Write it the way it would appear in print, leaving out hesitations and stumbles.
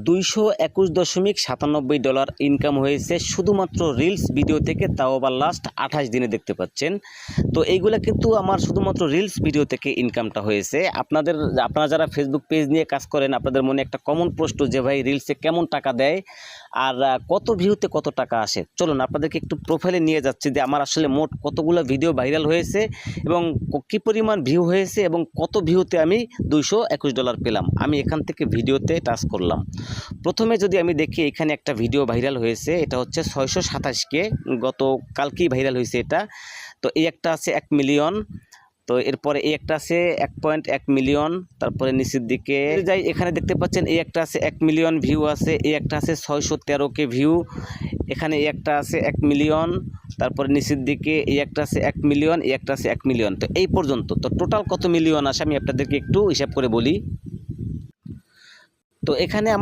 $221.97 income হয়েছে শুধুমাত্র reels video থেকে, তাও আবার লাস্ট 28 দিনে দেখতে পাচ্ছেন। তো এইগুলা কিন্তু আমার শুধুমাত্র রিলস ভিডিও থেকে ইনকামটা হয়েছে। আপনারা যারা ফেসবুক পেজ নিয়ে কাজ করেন, আপনাদের মনে একটা কমন প্রশ্ন যে ভাই রিলসে কেমন টাকা দেয় আর কত ভিউতে কত টাকা আসে। চলুন আপনাদেরকে একটু প্রোফাইলে নিয়ে যাচ্ছি যে আমার আসলে মোট কতগুলো ভিডিও ভাইরাল হয়েছে এবং কী পরিমাণ ভিউ হয়েছে এবং কত ভিউতে আমি $221 পেলাম। আমি এখান থেকে ভিডিওতে টাচ করলাম। প্রথমে যদি আমি দেখি এখানে একটা ভিডিও ভাইরাল হয়েছে, এটা হচ্ছে 627K, গতকালকেই ভাইরাল হয়েছে এটা। তো এই একটা আছে 1 মিলিয়ন, তো এরপরে এই একটা আছে 1.1 মিলিয়ন, তারপরে নিচের দিকে যাই, এখানে দেখতে পাচ্ছেন এই একটা আছে 1 মিলিয়ন ভিউ আছে, এই একটা আছে 613K ভিউ, এখানে এই একটা আছে 1 মিলিয়ন, তারপরে নিচের দিকে এই একটা আছে 1 মিলিয়ন, এই একটা আছে 1 মিলিয়ন। তো এই পর্যন্ত তো টোটাল কত মিলিয়ন আসে আমি আপনাদেরকে একটু হিসাব করে বলি। তো এখানে